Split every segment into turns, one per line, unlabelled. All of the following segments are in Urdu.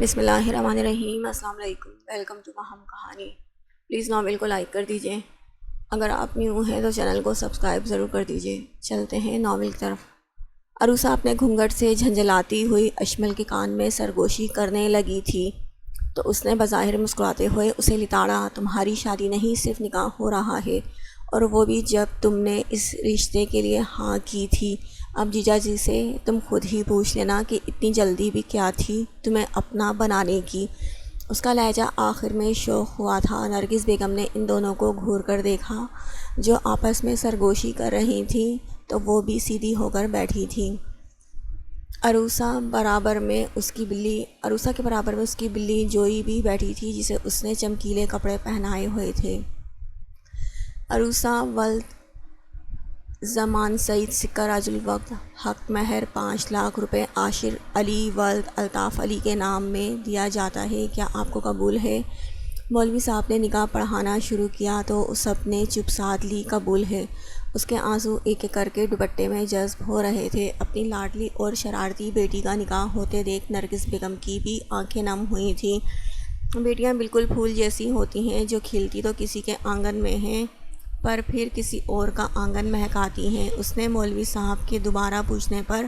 بسم اللہ الرحمن الرحیم۔ السلام علیکم، ویلکم ٹو ماہم کہانی۔ پلیز ناول کو لائک کر دیجئے، اگر آپ نیو ہیں تو چینل کو سبسکرائب ضرور کر دیجئے۔ چلتے ہیں ناول کی طرف۔ عروسہ اپنے گھونگھٹ سے جھنجھلاتی ہوئی اشمل کے کان میں سرگوشی کرنے لگی تھی تو اس نے بظاہر مسکراتے ہوئے اسے لتاڑا، تمہاری شادی نہیں، صرف نکاح ہو رہا ہے، اور وہ بھی جب تم نے اس رشتے کے لیے ہاں کی تھی۔ اب جیجا جی سے تم خود ہی پوچھ لینا کہ اتنی جلدی بھی کیا تھی تمہیں اپنا بنانے کی۔ اس کا لہجہ آخر میں شوخ ہوا تھا۔ نرگس بیگم نے ان دونوں کو گھور کر دیکھا جو آپس میں سرگوشی کر رہی تھیں تو وہ بھی سیدھی ہو کر بیٹھی تھیں۔ عروسہ کے برابر میں اس کی بلی جوئی بھی بیٹھی تھی جسے اس نے چمکیلے کپڑے پہنائے ہوئے تھے۔ عروسہ ولد زمان سعید سکہ راج الوقت حق مہر 5 لاکھ روپے عاشر علی ولد الطاف علی کے نام میں دیا جاتا ہے، کیا آپ کو قبول ہے؟ مولوی صاحب نے نکاح پڑھانا شروع کیا تو سب نے چپ سادھ لی۔ قبول ہے۔ اس کے آنسو ایک ایک کر کے دوپٹے میں جذب ہو رہے تھے۔ اپنی لاڈلی اور شرارتی بیٹی کا نکاح ہوتے دیکھ نرگس بیگم کی بھی آنکھیں نم ہوئی تھیں۔ بیٹیاں بالکل پھول جیسی ہوتی ہیں جو کھلتی تو کسی کے آنگن میں ہیں پر پھر کسی اور کا آنگن مہکاتی ہیں۔ اس نے مولوی صاحب کے دوبارہ پوچھنے پر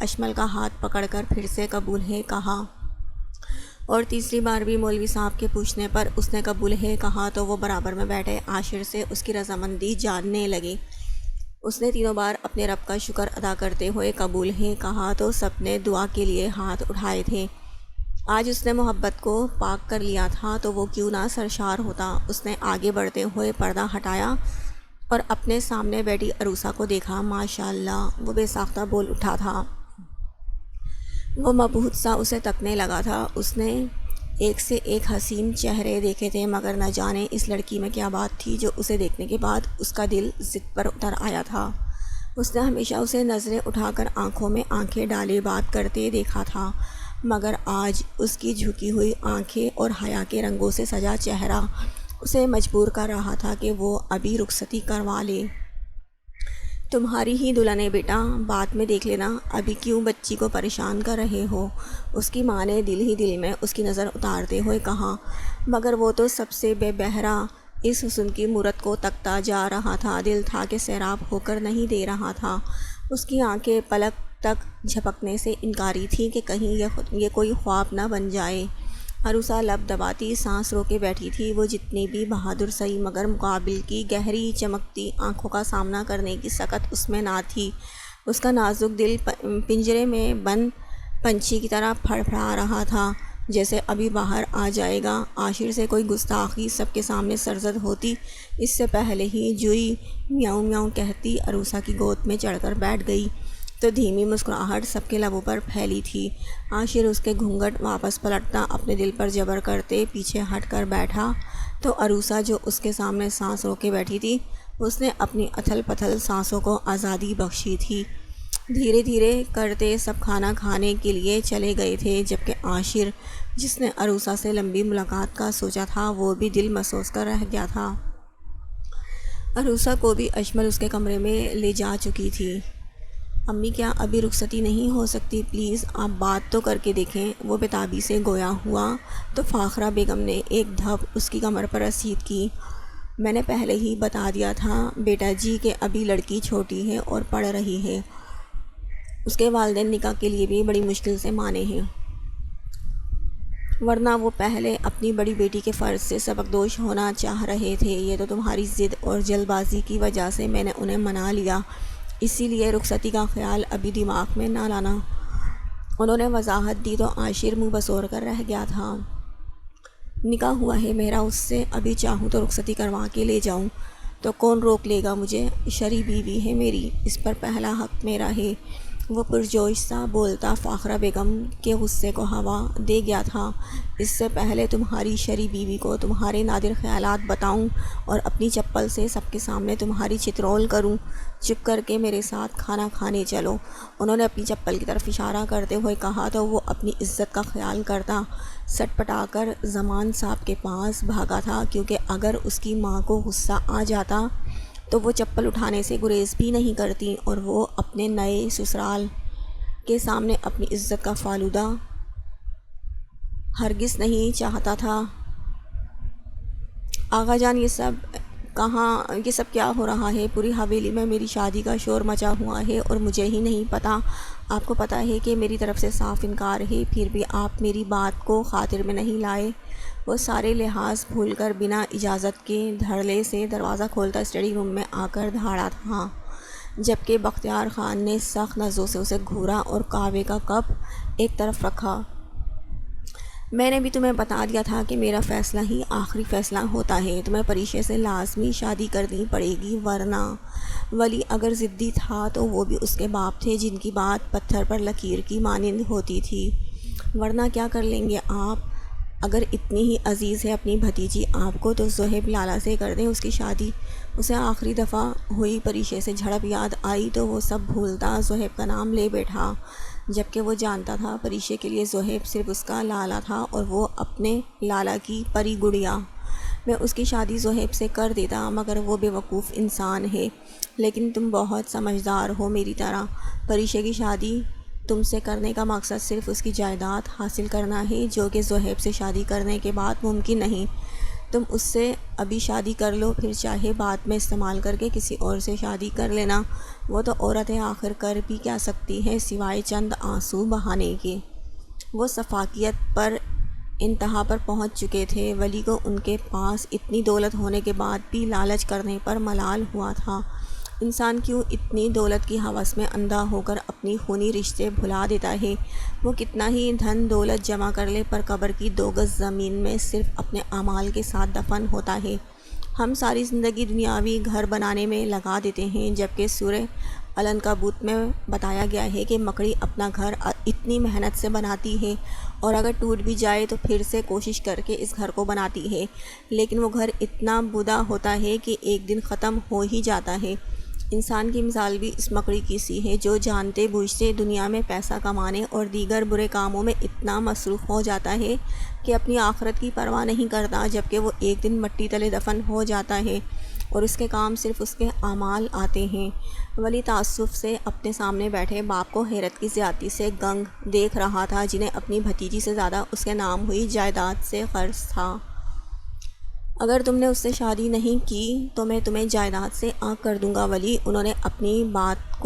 اشمل کا ہاتھ پکڑ کر پھر سے قبول ہے کہا، اور تیسری بار بھی مولوی صاحب کے پوچھنے پر اس نے قبول ہے کہا تو وہ برابر میں بیٹھے عاشر سے اس کی رضامندی جاننے لگے۔ اس نے تینوں بار اپنے رب کا شکر ادا کرتے ہوئے قبول ہے کہا تو سب نے دعا کے لیے ہاتھ اٹھائے تھے۔ آج اس نے محبت کو پاک کر لیا تھا تو وہ کیوں نہ سرشار ہوتا۔ اس نے آگے بڑھتے ہوئے پردہ ہٹایا اور اپنے سامنے بیٹھی عروسہ کو دیکھا۔ ماشاءاللہ، وہ بے ساختہ بول اٹھا تھا۔ وہ مبہوت سا اسے تکنے لگا تھا۔ اس نے ایک سے ایک حسین چہرے دیکھے تھے مگر نہ جانے اس لڑکی میں کیا بات تھی جو اسے دیکھنے کے بعد اس کا دل ضد پر اتر آیا تھا۔ اس نے ہمیشہ اسے نظریں اٹھا کر آنکھوں میں آنکھیں ڈالے بات کرتے دیکھا تھا، مگر آج اس کی جھکی ہوئی آنکھیں اور حیا کے رنگوں سے سجا چہرہ اسے مجبور کر رہا تھا کہ وہ ابھی رخصتی کروا لے۔ تمہاری ہی دلہن ہے بیٹا، بعد میں دیکھ لینا، ابھی کیوں بچی کو پریشان کر رہے ہو؟ اس کی ماں نے دل ہی دل میں اس کی نظر اتارتے ہوئے کہا، مگر وہ تو سب سے بے بہرا اس حسن کی مورت کو تکتا جا رہا تھا، دل تھا کہ سیراب ہو کر نہیں دے رہا تھا۔ اس کی آنکھیں پلک تک جھپکنے سے انکاری تھیں کہ کہیں یہ کوئی خواب نہ بن جائے۔ عروسہ لب دباتی سانس روکے بیٹھی تھی۔ وہ جتنی بھی بہادر سہی مگر مقابل کی گہری چمکتی آنکھوں کا سامنا کرنے کی سکت اس میں نہ تھی۔ اس کا نازک دل پنجرے میں بند پنچھی کی طرح پھڑ پھڑا رہا تھا جیسے ابھی باہر آ جائے گا۔ عاشر سے کوئی گستاخی سب کے سامنے سرزد ہوتی اس سے پہلے ہی جوئی میاؤں میاؤں کہتی عروسہ کی گود میں چڑھ کر بیٹھ گئی تو دھیمی مسکراہٹ سب کے لبوں پر پھیلی تھی۔ عاشر اس کے گھونگھٹ واپس پلٹتا اپنے دل پر جبر کرتے پیچھے ہٹ کر بیٹھا تو عروسہ جو اس کے سامنے سانس روکے بیٹھی تھی اس نے اپنی اتھل پتھل سانسوں کو آزادی بخشی تھی۔ دھیرے دھیرے کرتے سب کھانا کھانے کے لیے چلے گئے تھے جبکہ عاشر جس نے عروسہ سے لمبی ملاقات کا سوچا تھا وہ بھی دل مسوس کر رہ گیا تھا۔ عروسہ کو بھی اشمل اس کے کمرے میں لے جا چکی تھی۔ امی کیا ابھی رخصتی نہیں ہو سکتی؟ پلیز آپ بات تو کر کے دیکھیں، وہ بےتابی سے گویا ہوا تو فاخرہ بیگم نے ایک دھپ اس کی کمر پر رسید کی۔ میں نے پہلے ہی بتا دیا تھا بیٹا جی کہ ابھی لڑکی چھوٹی ہے اور پڑھ رہی ہے، اس کے والدین نکاح کے لیے بھی بڑی مشکل سے مانے ہیں، ورنہ وہ پہلے اپنی بڑی بیٹی کے فرض سے سبکدوش ہونا چاہ رہے تھے۔ یہ تو تمہاری ضد اور جلد بازی کی وجہ سے میں نے انہیں منا لیا، اسی لیے رخصتی کا خیال ابھی دماغ میں نہ لانا۔ انہوں نے وضاحت دی تو عاشر منہ بسور کر رہ گیا تھا۔ نکاح ہوا ہے میرا اس سے، ابھی چاہوں تو رخصتی کروا کے لے جاؤں تو کون روک لے گا مجھے؟ شرعی بیوی ہے میری، اس پر پہلا حق میرا ہے، وہ پرجوش سا بولتا فاخرہ بیگم کے غصے کو ہوا دے گیا تھا۔ اس سے پہلے تمہاری شرعی بیوی کو تمہارے نادر خیالات بتاؤں اور اپنی چپل سے سب کے سامنے تمہاری چترول کروں، چپ کر کے میرے ساتھ کھانا کھانے چلو۔ انہوں نے اپنی چپل کی طرف اشارہ کرتے ہوئے کہا تو وہ اپنی عزت کا خیال کرتا سٹ پٹا کر زمان صاحب کے پاس بھاگا تھا، کیونکہ اگر اس کی ماں کو غصہ آ جاتا تو وہ چپل اٹھانے سے گریز بھی نہیں کرتی اور وہ اپنے نئے سسرال کے سامنے اپنی عزت کا فالودہ ہرگز نہیں چاہتا تھا۔ آقا جان یہ سب کیا ہو رہا ہے؟ پوری حویلی میں میری شادی کا شور مچا ہوا ہے اور مجھے ہی نہیں پتہ۔ آپ کو پتہ ہے کہ میری طرف سے صاف انکار ہے، پھر بھی آپ میری بات کو خاطر میں نہیں لائے۔ وہ سارے لحاظ بھول کر بنا اجازت کے دھڑلے سے دروازہ کھولتا اسٹڈی روم میں آ کر دھاڑا تھا، جبکہ بختیار خان نے سخت نظروں سے اسے گھورا اور قہوے کا کپ ایک طرف رکھا۔ میں نے بھی تمہیں بتا دیا تھا کہ میرا فیصلہ ہی آخری فیصلہ ہوتا ہے، تمہیں پریشے سے لازمی شادی کرنی پڑے گی، ورنہ ولی اگر ضدی تھا تو وہ بھی اس کے باپ تھے جن کی بات پتھر پر لکیر کی مانند ہوتی تھی۔ ورنہ کیا کر لیں گے آپ؟ اگر اتنی ہی عزیز ہے اپنی بھتیجی آپ کو تو زہیب لالا سے کر دیں اس کی شادی۔ اسے آخری دفعہ ہوئی پریشے سے جھڑپ یاد آئی تو وہ سب بھولتا زہیب کا نام لے بیٹھا، جبکہ وہ جانتا تھا پریشے کے لیے زہیب صرف اس کا لالا تھا اور وہ اپنے لالا کی پری گڑیا۔ میں اس کی شادی زہیب سے کر دیتا مگر وہ بے وقوف انسان ہے، لیکن تم بہت سمجھدار ہو میری طرح۔ پریشے کی شادی تم سے کرنے کا مقصد صرف اس کی جائیداد حاصل کرنا ہے، جو کہ زہیب سے شادی کرنے کے بعد ممکن نہیں۔ تم اس سے ابھی شادی کر لو، پھر چاہے بعد میں استعمال کر کے کسی اور سے شادی کر لینا۔ وہ تو عورتیں آخر کر بھی کیا سکتی ہیں سوائے چند آنسو بہانے کے۔ وہ سفاکیت پر انتہا پر پہنچ چکے تھے۔ ولی کو ان کے پاس اتنی دولت ہونے کے بعد بھی لالچ کرنے پر ملال ہوا تھا۔ انسان کیوں اتنی دولت کی ہوس میں اندھا ہو کر اپنی خونی رشتے بھلا دیتا ہے؟ وہ کتنا ہی دھن دولت جمع کر لے پر قبر کی 2 گز زمین میں صرف اپنے اعمال کے ساتھ دفن ہوتا ہے۔ ہم ساری زندگی دنیاوی گھر بنانے میں لگا دیتے ہیں، جبکہ سورہ العنکبوت میں بتایا گیا ہے کہ مکڑی اپنا گھر اتنی محنت سے بناتی ہے اور اگر ٹوٹ بھی جائے تو پھر سے کوشش کر کے اس گھر کو بناتی ہے، لیکن وہ گھر اتنا بودا ہوتا ہے کہ ایک دن ختم ہو ہی جاتا ہے۔ انسان کی مثال بھی اس مکڑی کی سی ہے جو جانتے بوجھتے دنیا میں پیسہ کمانے اور دیگر برے کاموں میں اتنا مصروف ہو جاتا ہے کہ اپنی آخرت کی پرواہ نہیں کرتا، جبکہ وہ ایک دن مٹی تلے دفن ہو جاتا ہے اور اس کے کام صرف اس کے اعمال آتے ہیں۔ ولی تعصب سے اپنے سامنے بیٹھے باپ کو حیرت کی زیادتی سے گنگ دیکھ رہا تھا، جنہیں اپنی بھتیجی سے زیادہ اس کے نام ہوئی جائیداد سے قرض تھا۔ اگر تم نے اس سے شادی نہیں کی تو میں تمہیں جائیداد سے آگ کر دوں گا ولی۔ انہوں نے اپنی بات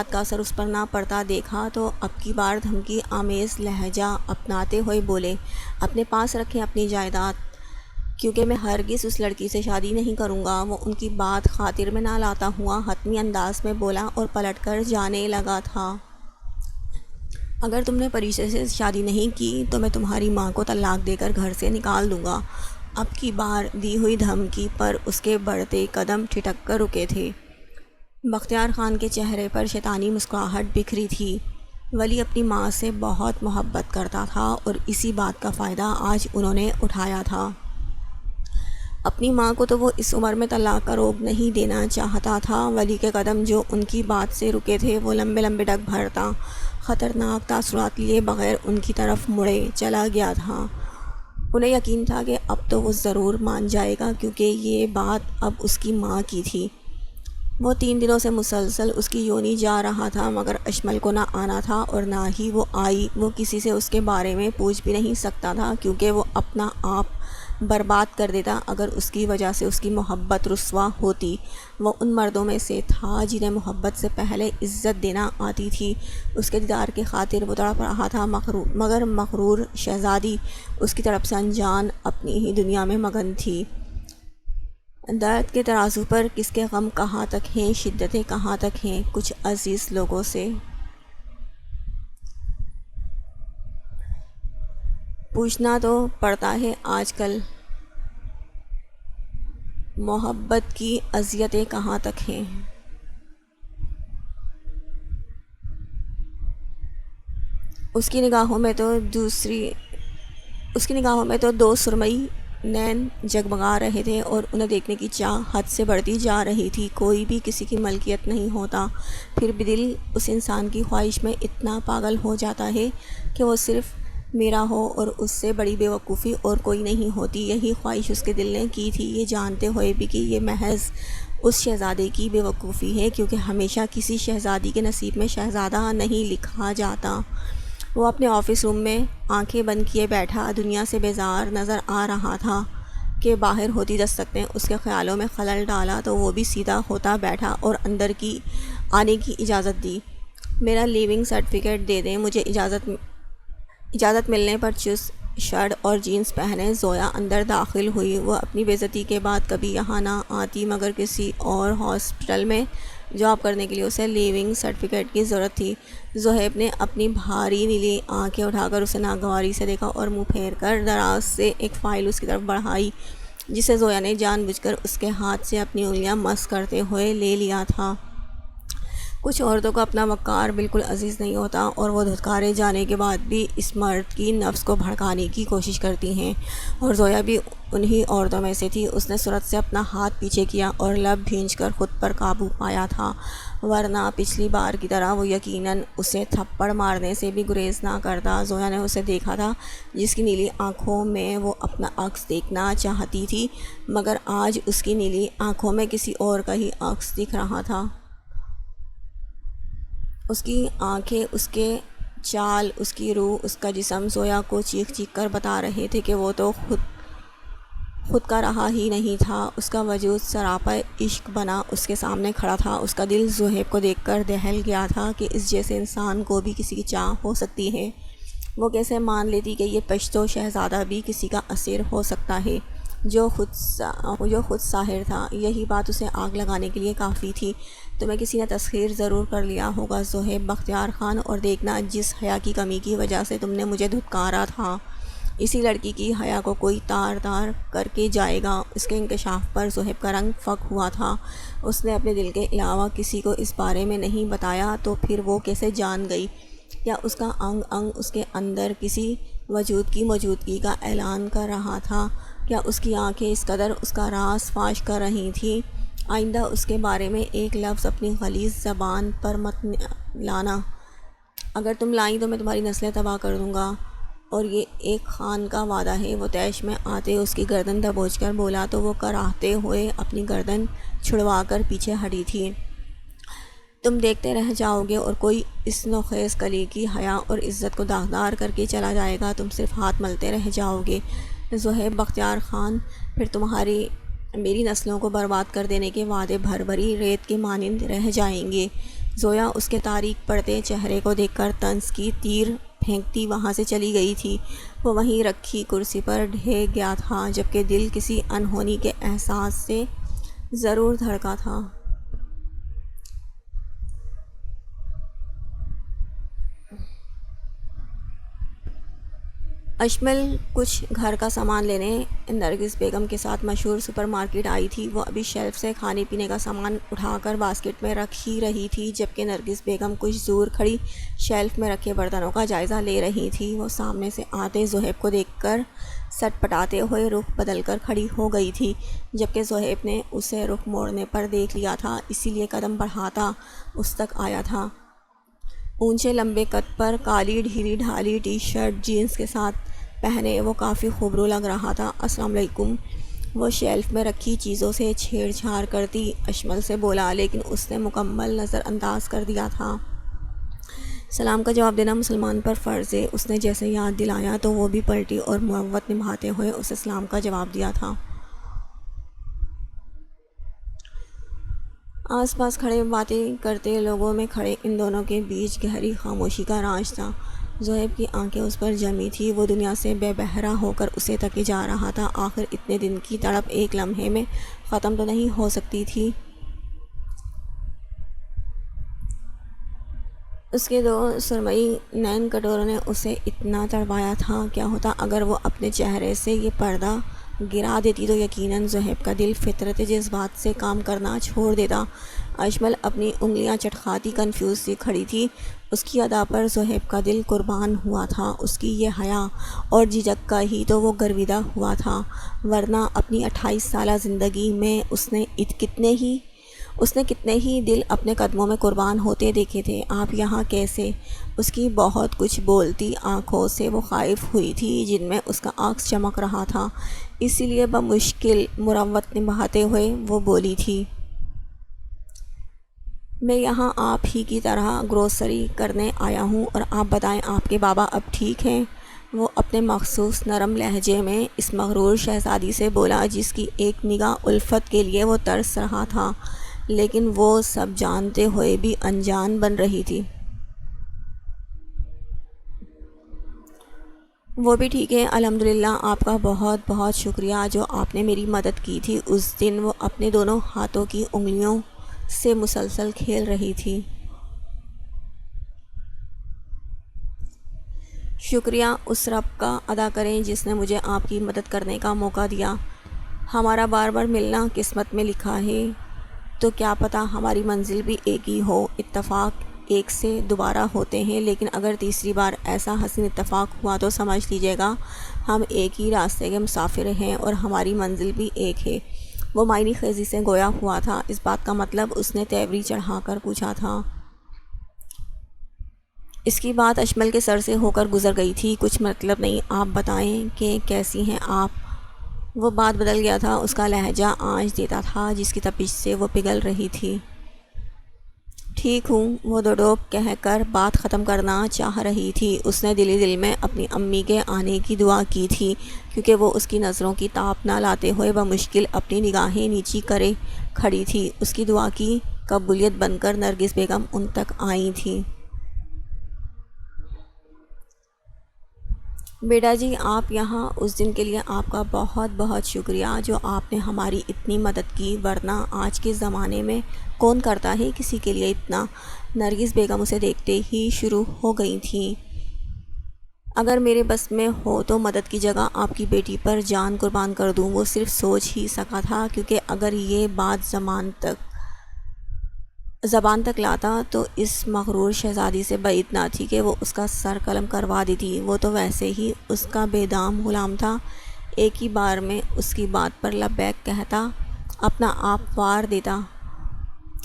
کا اثر اس پر نہ پڑتا دیکھا تو اب کی بار دھمکی آمیز لہجہ اپناتے ہوئے بولے، اپنے پاس رکھیں اپنی جائیداد، کیونکہ میں ہرگز اس لڑکی سے شادی نہیں کروں گا۔ وہ ان کی بات خاطر میں نہ لاتا ہوا حتمی انداز میں بولا اور پلٹ کر جانے لگا تھا۔ اگر تم نے پریشے سے شادی نہیں کی تو میں تمہاری ماں کو طلاق دے کر گھر سے نکال دوں گا۔ اب کی بار دی ہوئی دھمکی پر اس کے بڑھتے قدم ٹھٹک کر رکے تھے۔ بختیار خان کے چہرے پر شیطانی مسکراہٹ بکھری تھی۔ ولی اپنی ماں سے بہت محبت کرتا تھا اور اسی بات کا فائدہ آج انہوں نے اٹھایا تھا۔ اپنی ماں کو تو وہ اس عمر میں طلاق کا روگ نہیں دینا چاہتا تھا۔ ولی کے قدم جو ان کی بات سے رکے تھے وہ لمبے لمبے ڈگ بھرتا خطرناک تاثرات لیے بغیر ان کی طرف مڑے چلا گیا تھا۔ انہیں یقین تھا کہ اب تو وہ ضرور مان جائے گا، کیونکہ یہ بات اب اس کی ماں کی تھی۔ وہ 3 دنوں سے مسلسل اس کی یونی جا رہا تھا مگر اشمل کو نہ آنا تھا اور نہ ہی وہ آئی۔ وہ کسی سے اس کے بارے میں پوچھ بھی نہیں سکتا تھا کیونکہ وہ اپنا آپ برباد کر دیتا اگر اس کی وجہ سے اس کی محبت رسوا ہوتی۔ وہ ان مردوں میں سے تھا جنہیں محبت سے پہلے عزت دینا آتی تھی۔ اس کے دیدار کی خاطر وہ تڑپ رہا تھا مگر مغرور شہزادی اس کی طرف سے انجان اپنی ہی دنیا میں مگن تھی۔ درد کے ترازو پر کس کے غم کہاں تک ہیں، شدتیں کہاں تک ہیں، کچھ عزیز لوگوں سے پوچھنا تو پڑتا ہے آج کل، محبت کی اذیتیں کہاں تک ہیں۔ اس کی نگاہوں میں تو 2 سرمئی نین جگمگا رہے تھے اور انہیں دیکھنے کی چاہ حد سے بڑھتی جا رہی تھی۔ کوئی بھی کسی کی ملکیت نہیں ہوتا، پھر بھی دل اس انسان کی خواہش میں اتنا پاگل ہو جاتا ہے کہ وہ صرف میرا ہو اور اس سے بڑی بے وقوفی اور کوئی نہیں ہوتی۔ یہی خواہش اس کے دل نے کی تھی، یہ جانتے ہوئے بھی کہ یہ محض اس شہزادے کی بے وقوفی ہے، کیونکہ ہمیشہ کسی شہزادی کے نصیب میں شہزادہ نہیں لکھا جاتا۔ وہ اپنے آفس روم میں آنکھیں بند کیے بیٹھا دنیا سے بیزار نظر آ رہا تھا کہ باہر ہوتی دستک نے اس کے خیالوں میں خلل ڈالا تو وہ بھی سیدھا ہوتا بیٹھا اور اندر کی آنے کی اجازت دی۔ میرا لیونگ سرٹیفکیٹ دے دیں، مجھے اجازت ملنے پر چست شرٹ اور جینز پہنے زویا اندر داخل ہوئی۔ وہ اپنی بے عزتی کے بعد کبھی یہاں نہ آتی، مگر کسی اور ہاسپٹل میں جاب کرنے کے لیے اسے لیونگ سرٹیفکیٹ کی ضرورت تھی۔ زہیب نے اپنی بھاری نیلی آنکھیں اٹھا کر اسے ناگواری سے دیکھا اور منہ پھیر کر دراز سے ایک فائل اس کی طرف بڑھائی جسے زویا نے جان بوجھ کر اس کے ہاتھ سے اپنی انگلیاں مس کرتے ہوئے لے لیا تھا۔ کچھ عورتوں کو اپنا وقار بالکل عزیز نہیں ہوتا اور وہ دھتکارے جانے کے بعد بھی اس مرد کی نفس کو بھڑکانے کی کوشش کرتی ہیں، اور زویا بھی انہی عورتوں میں سے تھی۔ اس نے سرعت سے اپنا ہاتھ پیچھے کیا اور لب بھینچ کر خود پر قابو پایا تھا، ورنہ پچھلی بار کی طرح وہ یقیناً اسے تھپڑ مارنے سے بھی گریز نہ کرتا۔ زویا نے اسے دیکھا تھا جس کی نیلی آنکھوں میں وہ اپنا عکس دیکھنا چاہتی تھی، مگر آج اس کی نیلی آنکھوں میں کسی اور کا ہی عکس دکھ رہا تھا۔ اس کی آنکھیں، اس کے چال، اس کی روح، اس کا جسم زویا کو چیخ چیخ کر بتا رہے تھے کہ وہ تو خود کا رہا ہی نہیں تھا۔ اس کا وجود سراپا عشق بنا اس کے سامنے کھڑا تھا۔ اس کا دل زہیب کو دیکھ کر دہل گیا تھا کہ اس جیسے انسان کو بھی کسی کی چاہ ہو سکتی ہے۔ وہ کیسے مان لیتی کہ یہ پشتو شہزادہ بھی کسی کا اسیر ہو سکتا ہے جو خود ساحر تھا۔ یہی بات اسے آگ لگانے کے لیے کافی تھی۔ تمہیں کسی نے تسخیر ضرور کر لیا ہوگا زہیب بختیار خان، اور دیکھنا جس حیا کی کمی کی وجہ سے تم نے مجھے دھتکارا تھا، اسی لڑکی کی حیا کو کوئی تار کر کے جائے گا۔ اس کے انکشاف پر زہیب کا رنگ فک ہوا تھا۔ اس نے اپنے دل کے علاوہ کسی کو اس بارے میں نہیں بتایا تو پھر وہ کیسے جان گئی؟ کیا اس کا انگ انگ اس کے اندر کسی وجود کی موجودگی کا اعلان کر رہا تھا؟ کیا اس کی آنکھیں اس قدر اس کا راز فاش کر رہی تھیں؟ آئندہ اس کے بارے میں ایک لفظ اپنی غلیظ زبان پر مت لانا۔ اگر تم لائیں تو میں تمہاری نسلیں تباہ کر دوں گا، اور یہ ایک خان کا وعدہ ہے۔ وہ طیش میں آتے اس کی گردن دبوچ کر بولا تو وہ کراہتے ہوئے اپنی گردن چھڑوا کر پیچھے ہٹی تھی۔ تم دیکھتے رہ جاؤ گے اور کوئی اس نوخیز کلی کی حیا اور عزت کو داغدار کر کے چلا جائے گا، تم صرف ہاتھ ملتے رہ جاؤ گے۔ زہیب بختیار خان پھر میری نسلوں کو برباد کر دینے کے وعدے بھری ریت کے مانند رہ جائیں گے۔ زویا اس کے تاریک پڑتے چہرے کو دیکھ کر طنز کی تیر پھینکتی وہاں سے چلی گئی تھی۔ وہ وہیں رکھی کرسی پر ڈھہ گیا تھا، جبکہ دل کسی انہونی کے احساس سے ضرور دھڑکا تھا۔ اشمل کچھ گھر کا سامان لینے نرگس بیگم کے ساتھ مشہور سپر مارکیٹ آئی تھی۔ وہ ابھی شیلف سے کھانے پینے کا سامان اٹھا کر باسکٹ میں رکھ ہی رہی تھی، جبکہ نرگس بیگم کچھ دور کھڑی شیلف میں رکھے برتنوں کا جائزہ لے رہی تھی۔ وہ سامنے سے آتے زہیب کو دیکھ کر سٹ پٹاتے ہوئے رخ بدل کر کھڑی ہو گئی تھی، جبکہ زہیب نے اسے رخ موڑنے پر دیکھ لیا تھا، اسی لیے قدم بڑھاتا اس تک آیا تھا۔ اونچے لمبے قد پر کالی ڈھیلی ڈھالی ٹی شرٹ جینز کے ساتھ پہنے وہ کافی خوبرو لگ رہا تھا۔ السلام علیکم، وہ شیلف میں رکھی چیزوں سے چھیڑ چھاڑ کرتی اشمل سے بولا، لیکن اس نے مکمل نظر انداز کر دیا تھا۔ سلام کا جواب دینا مسلمان پر فرض ہے۔ اس نے جیسے یاد دلایا تو وہ بھی پلٹی اور مروت نبھاتے ہوئے اسے سلام کا جواب دیا تھا۔ آس پاس کھڑے باتیں کرتے لوگوں میں کھڑے ان دونوں کے بیچ گہری خاموشی کا راز تھا۔ زہیب کی آنکھیں اس پر جمی تھی، وہ دنیا سے بے بہرا ہو کر اسے تکے جا رہا تھا۔ آخر اتنے دن کی تڑپ ایک لمحے میں ختم تو نہیں ہو سکتی تھی۔ اس کے دو سرمئی نین کٹوروں نے اسے اتنا تڑپایا تھا۔ کیا ہوتا اگر وہ اپنے چہرے سے یہ پردہ گرا دیتی تو یقیناً زہیب کا دل فطرت جذبات سے کام کرنا چھوڑ دیتا۔ اشمل اپنی انگلیاں چٹکھاتی کنفیوز سی کھڑی تھی۔ اس کی ادا پر زہیب کا دل قربان ہوا تھا۔ اس کی یہ حیا اور جھجک کا ہی تو وہ گرویدہ ہوا تھا، ورنہ اپنی 28 سالہ زندگی میں اس نے کتنے ہی دل اپنے قدموں میں قربان ہوتے دیکھے تھے۔ آپ یہاں کیسے؟ اس کی بہت کچھ بولتی آنکھوں سے وہ خائف ہوئی تھی جن میں اس کا عکس چمک رہا تھا، اسی لیے بمشکل مروت نبھاتے ہوئے وہ بولی تھی۔ میں یہاں آپ ہی کی طرح گروسری کرنے آیا ہوں، اور آپ بتائیں آپ کے بابا اب ٹھیک ہیں؟ وہ اپنے مخصوص نرم لہجے میں اس مغرور شہزادی سے بولا جس کی ایک نگاہ الفت کے لیے وہ ترس رہا تھا، لیکن وہ سب جانتے ہوئے بھی انجان بن رہی تھی۔ وہ بھی ٹھیک ہے الحمدللہ، آپ کا بہت بہت شکریہ جو آپ نے میری مدد کی تھی اس دن۔ وہ اپنے دونوں ہاتھوں کی انگلیوں سے مسلسل کھیل رہی تھی۔ شکریہ اس رب کا ادا کریں جس نے مجھے آپ کی مدد کرنے کا موقع دیا۔ ہمارا بار بار ملنا قسمت میں لکھا ہے، تو کیا پتہ ہماری منزل بھی ایک ہی ہو۔ اتفاق ایک سے دوبارہ ہوتے ہیں، لیکن اگر تیسری بار ایسا حسین اتفاق ہوا تو سمجھ لیجیے گا ہم ایک ہی راستے کے مسافر ہیں اور ہماری منزل بھی ایک ہے۔ وہ معنی خیزی سے گویا ہوا تھا۔ اس بات کا مطلب اس نے تیوری چڑھا کر پوچھا تھا۔ اس کی بات اشمل کے سر سے ہو کر گزر گئی تھی۔ کچھ مطلب نہیں، آپ بتائیں کہ کیسی ہیں آپ؟ وہ بات بدل گیا تھا، اس کا لہجہ آنچ دیتا تھا جس کی تپش سے وہ پگھل رہی تھی۔ ٹھیک ہوں، وہ دو ٹوک کہہ کر بات ختم کرنا چاہ رہی تھی۔ اس نے دل ہی دل میں اپنی امی کے آنے کی دعا کی تھی، کیونکہ وہ اس کی نظروں کی تاب نہ لاتے ہوئے بمشکل اپنی نگاہیں نیچی کرے کھڑی تھی۔ اس کی دعا کی قبولیت بن کر نرگس بیگم ان تک آئی تھیں۔ بیٹا جی آپ یہاں، اس دن کے لیے آپ کا بہت بہت شکریہ جو آپ نے ہماری اتنی مدد کی، ورنہ آج کے زمانے میں کون کرتا ہے کسی کے لیے اتنا۔ نرگس بیگم اسے دیکھتے ہی شروع ہو گئی تھیں۔ اگر میرے بس میں ہو تو مدد کی جگہ آپ کی بیٹی پر جان قربان کر دوں۔ وہ صرف سوچ ہی سکا تھا، کیونکہ اگر یہ بات زبان تک لاتا تو اس مغرور شہزادی سے بعید نہ تھی کہ وہ اس کا سر قلم کروا دیتی۔ وہ تو ویسے ہی اس کا بے دام غلام تھا، ایک ہی بار میں اس کی بات پر لبیک کہتا، اپنا آپ وار دیتا۔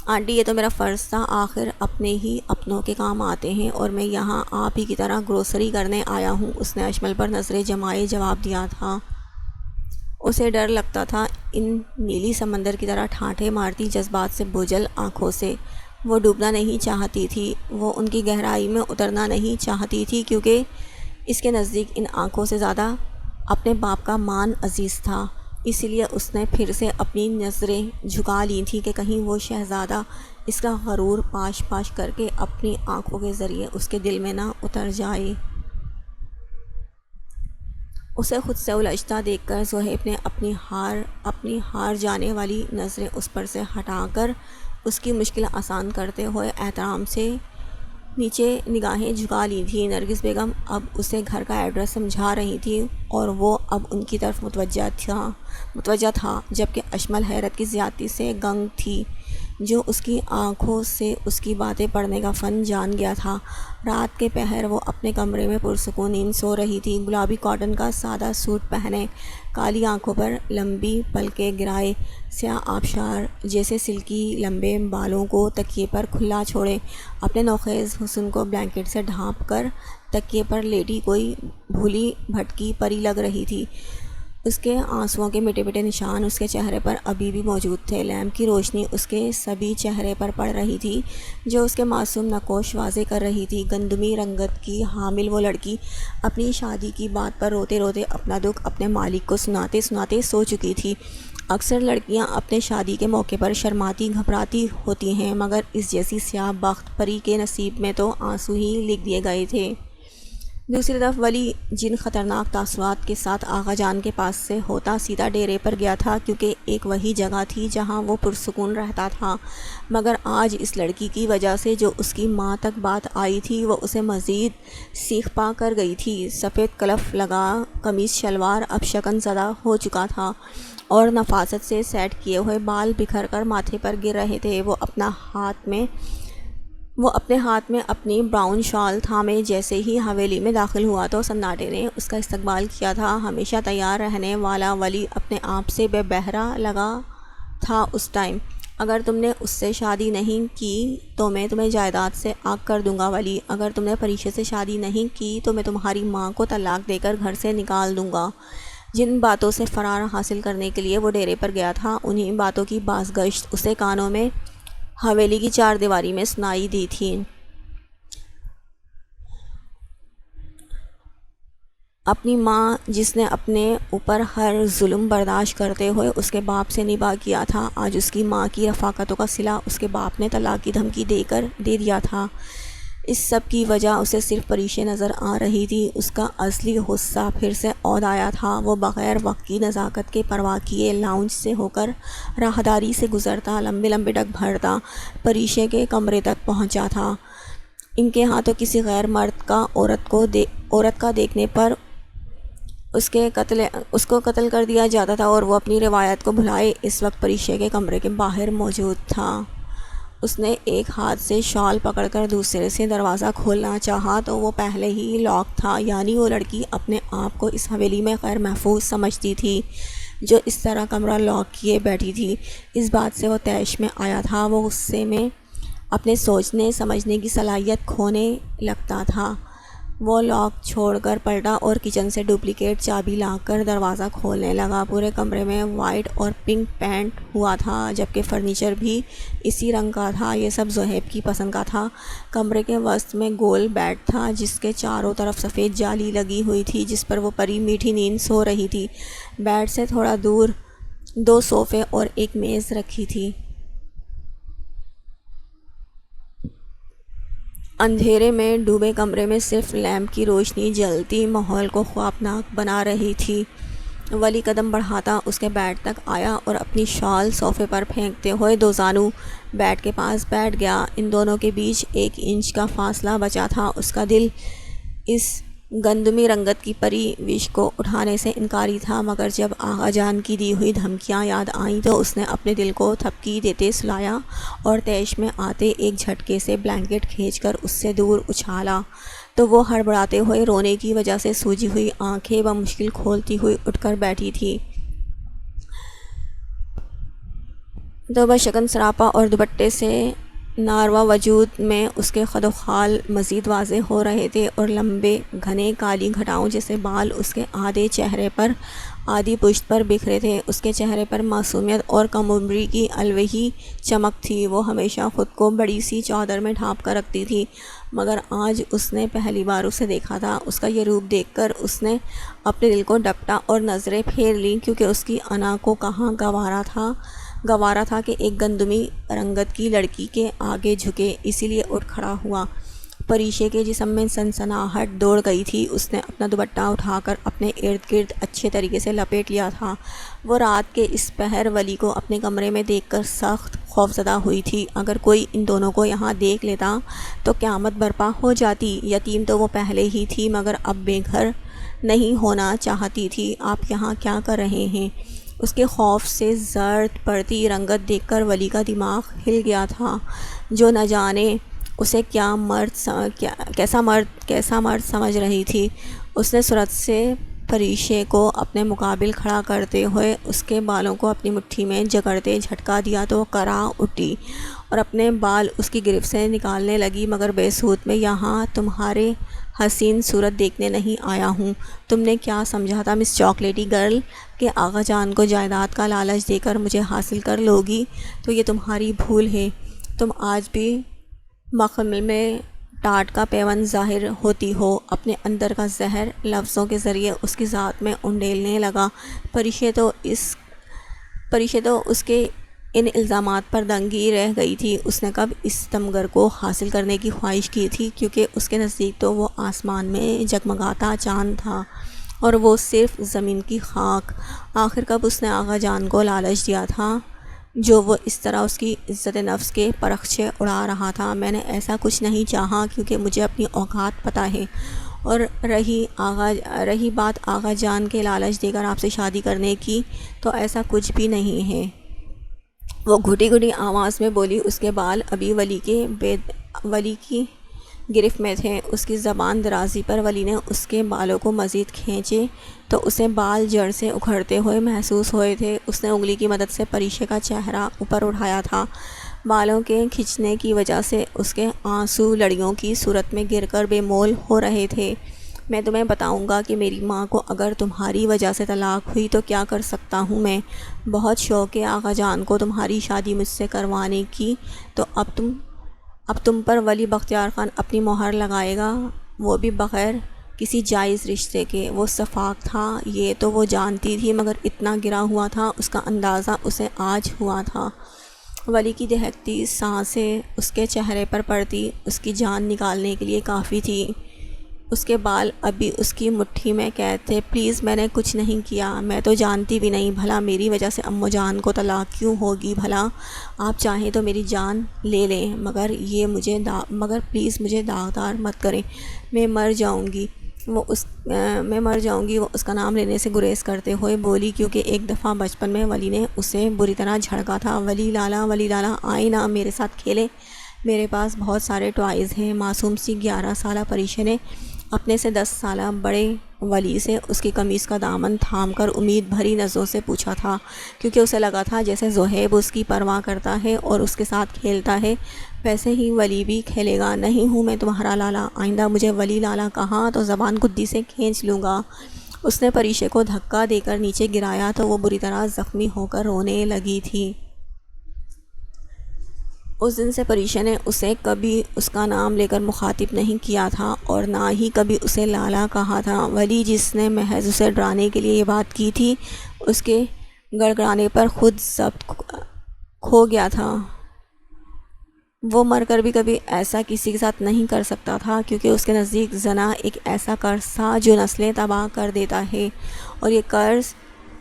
آنٹی یہ تو میرا فرض تھا، آخر اپنے ہی اپنوں کے کام آتے ہیں، اور میں یہاں آپ ہی کی طرح گروسری کرنے آیا ہوں۔ اس نے اشمل پر نظریں جمائے جواب دیا تھا۔ اسے ڈر لگتا تھا ان نیلی سمندر کی طرح ٹھاٹھے مارتی جذبات سے بوجھل آنکھوں سے۔ وہ ڈوبنا نہیں چاہتی تھی، وہ ان کی گہرائی میں اترنا نہیں چاہتی تھی، کیونکہ اس کے نزدیک ان آنکھوں سے زیادہ اپنے باپ کا مان عزیز تھا۔ اسی لیے اس نے پھر سے اپنی نظریں جھکا لی تھیں کہ کہیں وہ شہزادہ اس کا غرور پاش پاش کر کے اپنی آنکھوں کے ذریعے اس کے دل میں نہ اتر جائے۔ اسے خود سے الجھتا دیکھ کر صہیب نے اپنی ہار جانے والی نظریں اس پر سے ہٹا کر اس کی مشکل آسان کرتے ہوئے احترام سے نیچے نگاہیں جھکا لی تھیں۔ نرگس بیگم اب اسے گھر کا ایڈریس سمجھا رہی تھی اور وہ اب ان کی طرف متوجہ تھا، جبکہ اشمل حیرت کی زیادتی سے گنگ تھی، جو اس کی آنکھوں سے اس کی باتیں پڑھنے کا فن جان گیا تھا۔ رات کے پہر وہ اپنے کمرے میں پرسکون نیند سو رہی تھی، گلابی کاٹن کا سادہ سوٹ پہنے، کالی آنکھوں پر لمبی پلکیں گرائے، سیاہ آبشار جیسے سلکی لمبے بالوں کو تکیے پر کھلا چھوڑے، اپنے نوخیز حسن کو بلینکٹ سے ڈھانپ کر تکیے پر لیٹی کوئی بھولی بھٹکی پری لگ رہی تھی۔ اس کے آنسوؤں کے مٹے مٹے نشان اس کے چہرے پر ابھی بھی موجود تھے۔ لیمپ کی روشنی اس کے سبھی چہرے پر پڑ رہی تھی، جو اس کے معصوم نقوش واضح کر رہی تھی۔ گندمی رنگت کی حامل وہ لڑکی اپنی شادی کی بات پر روتے روتے اپنا دکھ اپنے مالک کو سناتے سناتے سو چکی تھی۔ اکثر لڑکیاں اپنے شادی کے موقع پر شرماتی گھبراتی ہوتی ہیں، مگر اس جیسی سیاہ بخت پری کے نصیب میں تو آنسو ہی لکھ دیے گئے تھے۔ دوسری طرف ولی جن خطرناک تاثرات کے ساتھ آغا جان کے پاس سے ہوتا سیدھا ڈیرے پر گیا تھا، کیونکہ ایک وہی جگہ تھی جہاں وہ پرسکون رہتا تھا، مگر آج اس لڑکی کی وجہ سے جو اس کی ماں تک بات آئی تھی وہ اسے مزید سیخ پا کر گئی تھی۔ سفید کلف لگا قمیص شلوار اب شکن زدہ ہو چکا تھا اور نفاست سے سیٹ کیے ہوئے بال بکھر کر ماتھے پر گر رہے تھے۔ وہ اپنے ہاتھ میں اپنی براؤن شال تھامے جیسے ہی حویلی میں داخل ہوا تو سناٹے نے اس کا استقبال کیا تھا۔ ہمیشہ تیار رہنے والا ولی اپنے آپ سے بے بہرا لگا تھا اس ٹائم۔ اگر تم نے اس سے شادی نہیں کی تو میں تمہیں جائیداد سے آگ کر دوں گا ولی، اگر تم نے پریشے سے شادی نہیں کی تو میں تمہاری ماں کو طلاق دے کر گھر سے نکال دوں گا۔ جن باتوں سے فرار حاصل کرنے کے لیے وہ ڈیرے پر گیا تھا، انہی باتوں کی بازگشت اسے کانوں میں حویلی کی چار دیواری میں سنائی دی تھی۔ اپنی ماں جس نے اپنے اوپر ہر ظلم برداشت کرتے ہوئے اس کے باپ سے نباہ کیا تھا، آج اس کی ماں کی رفاقتوں کا صلہ اس کے باپ نے طلاق کی دھمکی دے دیا تھا۔ اس سب کی وجہ اسے صرف پریشے نظر آ رہی تھی۔ اس کا اصلی غصہ پھر سے عود آیا تھا۔ وہ بغیر وقت کی نزاکت کے پرواہ کیے لاؤنج سے ہو کر راہداری سے گزرتا، لمبے لمبے ڈگ بھرتا پریشے کے کمرے تک پہنچا تھا۔ ان کے ہاتھوں کسی غیر مرد کا عورت کا دیکھنے پر اس کو قتل کر دیا جاتا تھا، اور وہ اپنی روایت کو بھلائے اس وقت پریشے کے کمرے کے باہر موجود تھا۔ اس نے ایک ہاتھ سے شال پکڑ کر دوسرے سے دروازہ کھولنا چاہا تو وہ پہلے ہی لاک تھا، یعنی وہ لڑکی اپنے آپ کو اس حویلی میں غیر محفوظ سمجھتی تھی جو اس طرح کمرہ لاک کیے بیٹھی تھی۔ اس بات سے وہ طیش میں آیا تھا۔ وہ غصے میں اپنے سوچنے سمجھنے کی صلاحیت کھونے لگتا تھا۔ وہ لاک چھوڑ کر پلٹا اور کچن سے ڈپلیکیٹ چابی لا کر دروازہ کھولنے لگا۔ پورے کمرے میں وائٹ اور پنک پینٹ ہوا تھا، جبکہ فرنیچر بھی اسی رنگ کا تھا۔ یہ سب زہیب کی پسند کا تھا۔ کمرے کے وسط میں گول بیڈ تھا جس کے چاروں طرف سفید جالی لگی ہوئی تھی، جس پر وہ پری میٹھی نیند سو رہی تھی۔ بیڈ سے تھوڑا دور 2 صوفے اور ایک میز رکھی تھی۔ اندھیرے میں ڈوبے کمرے میں صرف لیمپ کی روشنی جلتی ماحول کو خوابناک بنا رہی تھی۔ ولی قدم بڑھاتا اس کے بیڈ تک آیا اور اپنی شال صوفے پر پھینکتے ہوئے 2 زانو بیڈ کے پاس بیٹھ گیا۔ ان دونوں کے بیچ 1 انچ کا فاصلہ بچا تھا۔ اس کا دل اس گندمی رنگت کی پری وش کو اٹھانے سے انکاری تھا، مگر جب آغا جان کی دی ہوئی دھمکیاں یاد آئیں تو اس نے اپنے دل کو تھپکی دیتے سلایا اور طیش میں آتے ایک جھٹکے سے بلینکٹ کھینچ کر اس سے دور اچھالا تو وہ ہڑبڑاتے ہوئے رونے کی وجہ سے سوجی ہوئی آنکھیں بمشکل کھولتی ہوئی اٹھ کر بیٹھی تھی۔ تو بشکن سراپا اور دوپٹے سے ناروا وجود میں اس کے خد و خال مزید واضح ہو رہے تھے، اور لمبے گھنے کالی گھٹاؤں جیسے بال اس کے آدھے چہرے پر آدھی پشت پر بکھرے تھے۔ اس کے چہرے پر معصومیت اور کم عمری کی الوہی چمک تھی۔ وہ ہمیشہ خود کو بڑی سی چادر میں ڈھانپ کر رکھتی تھی، مگر آج اس نے پہلی بار اسے دیکھا تھا۔ اس کا یہ روپ دیکھ کر اس نے اپنے دل کو ڈپٹا اور نظریں پھیر لیں، کیونکہ اس کی انا کو کہاں گوارا تھا کہ ایک گندمی رنگت کی لڑکی کے آگے جھکے۔ اسی لیے اٹھ کھڑا ہوا۔ پریشے کے جسم میں سنسناہٹ دوڑ گئی تھی۔ اس نے اپنا دوپٹہ اٹھا کر اپنے ارد گرد اچھے طریقے سے لپیٹ لیا تھا۔ وہ رات کے اس پہر ولی کو اپنے کمرے میں دیکھ کر سخت خوفزدہ ہوئی تھی۔ اگر کوئی ان دونوں کو یہاں دیکھ لیتا تو قیامت برپا ہو جاتی۔ یتیم تو وہ پہلے ہی تھی، مگر اب بے گھر نہیں ہونا چاہتی تھی۔ آپ یہاں کیا کر رہے ہیں؟ اس کے خوف سے زرد پڑتی رنگت دیکھ کر ولی کا دماغ ہل گیا تھا، جو نہ جانے اسے کیسا مرد سمجھ رہی تھی۔ اس نے سرعت سے پریشے کو اپنے مقابل کھڑا کرتے ہوئے اس کے بالوں کو اپنی مٹھی میں جکڑتے جھٹکا دیا تو وہ کرا اٹھی اور اپنے بال اس کی گرفت سے نکالنے لگی۔ مگر بے سود میں یہاں تمہارے حسین صورت دیکھنے نہیں آیا ہوں۔ تم نے کیا سمجھا تھا مس چاکلیٹی گرل کہ آغا جان کو جائیداد کا لالچ دے کر مجھے حاصل کر لوگی؟ تو یہ تمہاری بھول ہے۔ تم آج بھی مخمل میں ٹاٹ کا پیوند ظاہر ہوتی ہو۔ اپنے اندر کا زہر لفظوں کے ذریعے اس کی ذات میں انڈیلنے لگا۔ پریشے تو اس کے ان الزامات پر دنگی رہ گئی تھی۔ اس نے کب اس تمغر کو حاصل کرنے کی خواہش کی تھی، کیونکہ اس کے نزدیک تو وہ آسمان میں جگمگاتا چاند تھا اور وہ صرف زمین کی خاک۔ آخر کب اس نے آغا جان کو لالچ دیا تھا جو وہ اس طرح اس کی عزت نفس کے پرخچے اڑا رہا تھا؟ میں نے ایسا کچھ نہیں چاہا، کیونکہ مجھے اپنی اوقات پتہ ہے۔ اور رہی بات آغا جان کے لالچ دے کر آپ سے شادی کرنے کی، تو ایسا کچھ بھی نہیں ہے۔ وہ گھٹی گھٹی آواز میں بولی۔ اس کے بال ابھی ولی کی گرفت میں تھے۔ اس کی زبان درازی پر ولی نے اس کے بالوں کو مزید کھینچے تو اسے بال جڑ سے اکھڑتے ہوئے محسوس ہوئے تھے۔ اس نے انگلی کی مدد سے پریشے کا چہرہ اوپر اٹھایا تھا۔ بالوں کے کھنچنے کی وجہ سے اس کے آنسو لڑیوں کی صورت میں گر کر بے مول ہو رہے تھے۔ میں تمہیں بتاؤں گا کہ میری ماں کو اگر تمہاری وجہ سے طلاق ہوئی تو کیا کر سکتا ہوں میں۔ بہت شوق ہے آغا جان کو تمہاری شادی مجھ سے کروانے کی، تو اب تم پر ولی بختیار خان اپنی مہر لگائے گا، وہ بھی بغیر کسی جائز رشتے کے۔ وہ شفاق تھا یہ تو وہ جانتی تھی، مگر اتنا گرا ہوا تھا اس کا اندازہ اسے آج ہوا تھا۔ ولی کی دہکتی سانسیں اس کے چہرے پر پڑتی اس کی جان نکالنے کے لیے کافی تھی۔ اس کے بال ابھی اس کی مٹھی میں قید تھے۔ پلیز میں نے کچھ نہیں کیا، میں تو جانتی بھی نہیں، بھلا میری وجہ سے اماں جان کو طلاق کیوں ہوگی؟ بھلا آپ چاہیں تو میری جان لے لیں، مگر پلیز مجھے داغدار مت کریں، میں مر جاؤں گی۔ وہ اس کا نام لینے سے گریز کرتے ہوئے بولی، کیونکہ ایک دفعہ بچپن میں ولی نے اسے بری طرح جھڑکا تھا۔ ولی لالا آئیں نا میرے ساتھ کھیلیں، میرے پاس بہت سارے ٹوائز ہیں۔ معصوم سی 11 سالہ پریشا نے اپنے سے 10 سالہ بڑے ولی سے اس کی قمیص کا دامن تھام کر امید بھری نظروں سے پوچھا تھا، کیونکہ اسے لگا تھا جیسے زہیب اس کی پرواہ کرتا ہے اور اس کے ساتھ کھیلتا ہے، ویسے ہی ولی بھی کھیلے گا۔ نہیں ہوں میں تمہارا لالا، آئندہ مجھے ولی لالا کہا تو زبان گدی سے کھینچ لوں گا۔ اس نے پریشا کو دھکا دے کر نیچے گرایا تو وہ بری طرح زخمی ہو کر رونے لگی تھی۔ اس دن سے پریشا نے اسے کبھی اس کا نام لے کر مخاطب نہیں کیا تھا اور نہ ہی کبھی اسے لالا کہا تھا۔ ولی جس نے محض اسے ڈرانے کے لیے یہ بات کی تھی، اس کے گڑگڑانے پر خود ضبط کھو گیا تھا۔ وہ مر کر بھی کبھی ایسا کسی کے ساتھ نہیں کر سکتا تھا، کیونکہ اس کے نزدیک زنا ایک ایسا قرض تھا جو نسلیں تباہ کر دیتا ہے، اور یہ قرض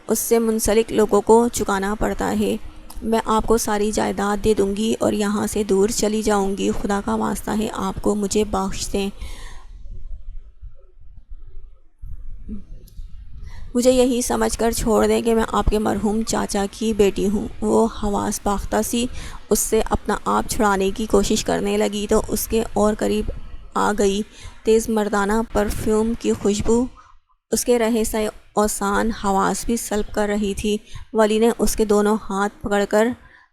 اس سے منسلک لوگوں کو چکانا پڑتا ہے۔ میں آپ کو ساری جائیداد دے دوں گی اور یہاں سے دور چلی جاؤں گی، خدا کا واسطہ ہے آپ کو مجھے بخش دیں، مجھے یہی سمجھ کر چھوڑ دیں کہ میں آپ کے مرحوم چاچا کی بیٹی ہوں۔ وہ حواس باختہ سی اس سے اپنا آپ چھڑانے کی کوشش کرنے لگی تو اس کے اور قریب آ گئی۔ تیز مردانہ پرفیوم کی خوشبو اس کے رہے سائے اوسان حواس بھی سلب کر رہی تھی۔ ولی نے اس کے دونوں ہاتھ پکڑ کر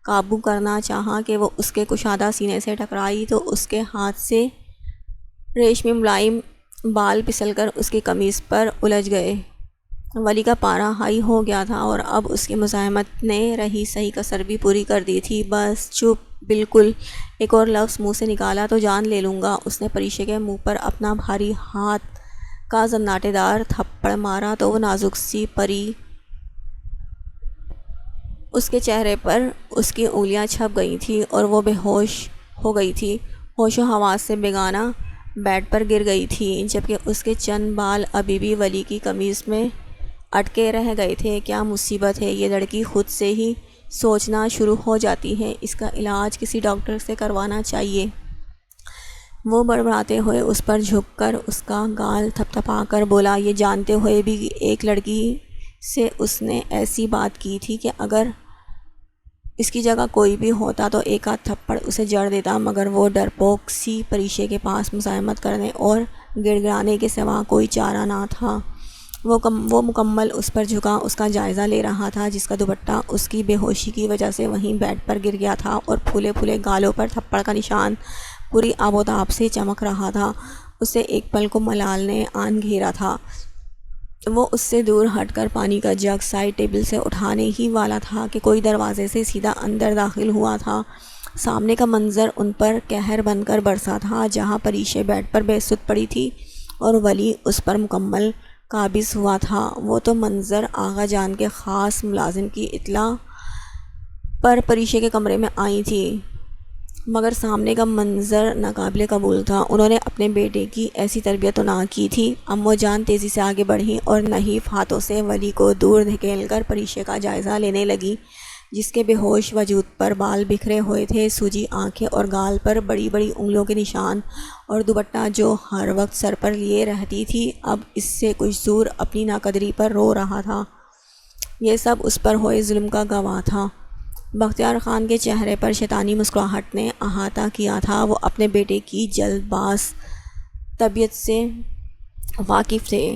قابو کرنا چاہا کہ وہ اس کے کشادہ سینے سے ٹکرائی تو اس کے ہاتھ سے ریشمی ملائم بال پھسل کر اس کی قمیص پر الجھ گئے۔ ولی کا پارا ہائی ہو گیا تھا اور اب اس کی مزاحمت نے رہی سہی کسر بھی پوری کر دی تھی۔ بس چپ، بالکل، ایک اور لفظ منہ سے نکالا تو جان لے لوں گا۔ اس نے پریشا کے منہ پر اپنا بھاری ہاتھ کا زناٹے دار تھپڑ مارا تو وہ نازک سی پری اس کے چہرے پر اس کی انگلیاں چھپ گئی تھیں اور وہ بے ہوش ہو گئی تھی، ہوش و حواس سے بیگانہ بیڈ پر گر گئی تھی، جبکہ اس کے چند بال ابھی بھی ولی کی قمیص میں اٹکے رہ گئے تھے۔ کیا مصیبت ہے، یہ لڑکی خود سے ہی سوچنا شروع ہو جاتی ہے، اس کا علاج کسی ڈاکٹر سے کروانا چاہیے۔ وہ بڑبڑاتے ہوئے اس پر جھک کر اس کا گال تھپتھپا کر بولا، یہ جانتے ہوئے بھی ایک لڑکی سے اس نے ایسی بات کی تھی کہ اگر اس کی جگہ کوئی بھی ہوتا تو ایک آدھ تھپڑ اسے جڑ دیتا، مگر وہ ڈرپوک سی پریشا کے پاس مزاحمت کرنے اور گڑ گڑانے کے سوا کوئی چارہ نہ تھا۔ وہ مکمل اس پر جھکا اس کا جائزہ لے رہا تھا، جس کا دوپٹہ اس کی بے ہوشی کی وجہ سے وہیں بیڈ پر گر گیا تھا اور پھولے پھولے گالوں پر تھپڑ کا نشان پوری آب و تاب سے چمک رہا تھا۔ اسے ایک پل کو ملال نے آن گھیرا تھا۔ وہ اس سے دور ہٹ کر پانی کا جگ سائڈ ٹیبل سے اٹھانے ہی والا تھا کہ کوئی دروازے سے سیدھا اندر داخل ہوا تھا۔ سامنے کا منظر ان پر قہر بن کر برسا تھا، جہاں پریشا بیڈ پر بے سود پڑی تھی اور ولی اس پر مکمل قابض ہوا تھا۔ وہ تو منظر آغا جان کے خاص ملازم کی اطلاع پر پریشا کے کمرے میں آئی تھی، مگر سامنے کا منظر ناقابل قبول تھا۔ انہوں نے اپنے بیٹے کی ایسی تربیت تو نہ کی تھی۔ اماں جان تیزی سے آگے بڑھیں اور نحیف ہاتھوں سے ولی کو دور دھکیل کر پریشا کا جائزہ لینے لگی، جس کے بے ہوش وجود پر بال بکھرے ہوئے تھے، سوجی آنکھیں اور گال پر بڑی بڑی انگلیوں کے نشان، اور دوپٹہ جو ہر وقت سر پر لیے رہتی تھی اب اس سے کچھ دور اپنی ناقدری پر رو رہا تھا۔ یہ سب اس پر ہوئے ظلم کا گواہ تھا۔ بختیار خان کے چہرے پر شیطانی مسکراہٹ نے احاطہ کیا تھا۔ وہ اپنے بیٹے کی جلد باز طبیعت سے واقف تھے۔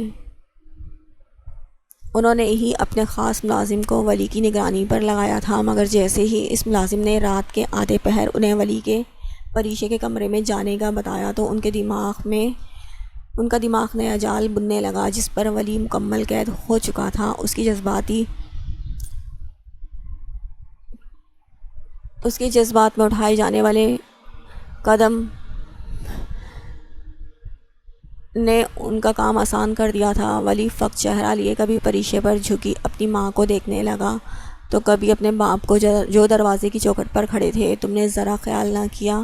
انہوں نے ہی اپنے خاص ملازم کو ولی کی نگرانی پر لگایا تھا، مگر جیسے ہی اس ملازم نے رات کے آدھے پہر انہیں ولی کے پریشا کے کمرے میں جانے کا بتایا تو ان کے دماغ میں ان کا دماغ نیا جال بننے لگا جس پر ولی مکمل قید ہو چکا تھا۔ اس کے جذبات میں اٹھائے جانے والے قدم نے ان کا کام آسان کر دیا تھا۔ ولی فقط چہرہ لیے کبھی پریشے پر جھکی اپنی ماں کو دیکھنے لگا تو کبھی اپنے باپ کو جو دروازے کی چوکھٹ پر کھڑے تھے۔ تم نے ذرا خیال نہ کیا؟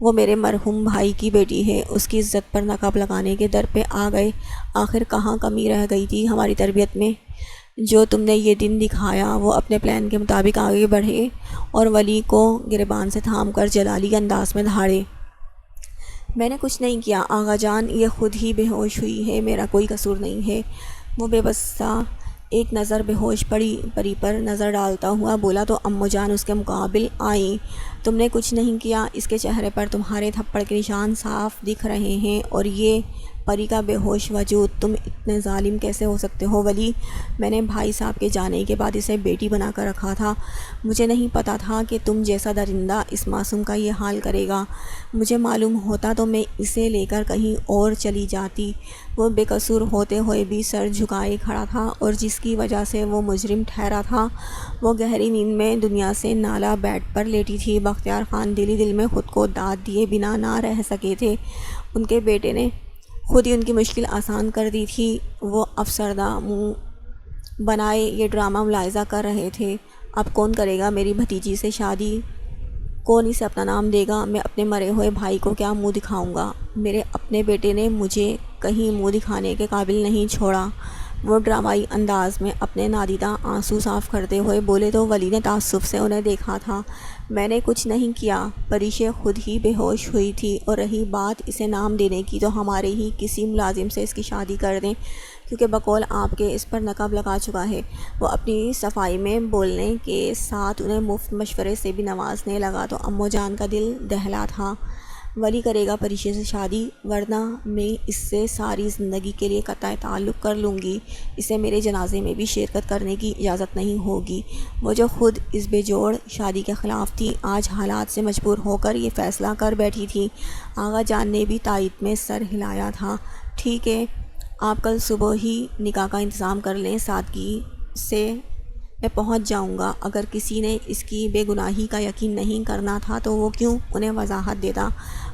وہ میرے مرحوم بھائی کی بیٹی ہے، اس کی عزت پر نقاب لگانے کے در پہ آ گئے۔ آخر کہاں کمی رہ گئی تھی ہماری تربیت میں؟ جو تم نے یہ دن دکھایا وہ اپنے پلان کے مطابق آگے بڑھے اور ولی کو گریبان سے تھام کر جلالی انداز میں دھاڑے۔ میں نے کچھ نہیں کیا آغا جان، یہ خود ہی بے ہوش ہوئی ہے، میرا کوئی قصور نہیں ہے۔ وہ بے بس سا ایک نظر بے ہوش پری پر نظر ڈالتا ہوا بولا تو اماں جان اس کے مقابل آئیں۔ تم نے کچھ نہیں کیا، اس کے چہرے پر تمہارے تھپڑ کے نشان صاف دکھ رہے ہیں، اور یہ پری کا بے ہوش وجود، تم اتنے ظالم کیسے ہو سکتے ہو ولی؟ میں نے بھائی صاحب کے جانے کے بعد اسے بیٹی بنا کر رکھا تھا، مجھے نہیں پتا تھا کہ تم جیسا درندہ اس معصوم کا یہ حال کرے گا۔ مجھے معلوم ہوتا تو میں اسے لے کر کہیں اور چلی جاتی۔ وہ بے قصور ہوتے ہوئے بھی سر جھکائے کھڑا تھا، اور جس کی وجہ سے وہ مجرم ٹھہرا تھا وہ گہری نیند میں دنیا سے نالا بیڈ پر لیٹی تھی۔ بختیار خان دل میں خود کو داد دیے بنا نہ رہ سکے تھے، ان کے بیٹے نے خود ہی ان کی مشکل آسان کر دی تھی۔ وہ افسردہ منہ بنائے یہ ڈرامہ ملاحظہ کر رہے تھے۔ اب کون کرے گا میری بھتیجی سے شادی؟ کون اسے اپنا نام دے گا؟ میں اپنے مرے ہوئے بھائی کو کیا منہ دکھاؤں گا؟ میرے اپنے بیٹے نے مجھے کہیں منہ دکھانے کے قابل نہیں چھوڑا۔ وہ ڈرامائی انداز میں اپنے نادیدہ آنسو صاف کرتے ہوئے بولے تو ولی نے تعصب سے انہیں دیکھا تھا۔ میں نے کچھ نہیں کیا، پریشے خود ہی بے ہوش ہوئی تھی، اور رہی بات اسے نام دینے کی تو ہمارے ہی کسی ملازم سے اس کی شادی کر دیں، کیونکہ بقول آپ کے اس پر نقاب لگا چکا ہے۔ وہ اپنی صفائی میں بولنے کے ساتھ انہیں مفت مشورے سے بھی نوازنے لگا تو اماں جان کا دل دہلا تھا۔ ولی کرے گا پریشے سے شادی، ورنہ میں اس سے ساری زندگی کے لیے قطع تعلق کر لوں گی، اسے میرے جنازے میں بھی شرکت کرنے کی اجازت نہیں ہوگی۔ وہ جو خود اس بے جوڑ شادی کے خلاف تھی، آج حالات سے مجبور ہو کر یہ فیصلہ کر بیٹھی تھی۔ آغا جان نے بھی تائید میں سر ہلایا تھا۔ ٹھیک ہے، آپ کل صبح ہی نکاح کا انتظام کر لیں، سادگی سے میں پہنچ جاؤں گا۔ اگر کسی نے اس کی بے گناہی کا یقین نہیں کرنا تھا تو وہ کیوں انہیں وضاحت دیتا؟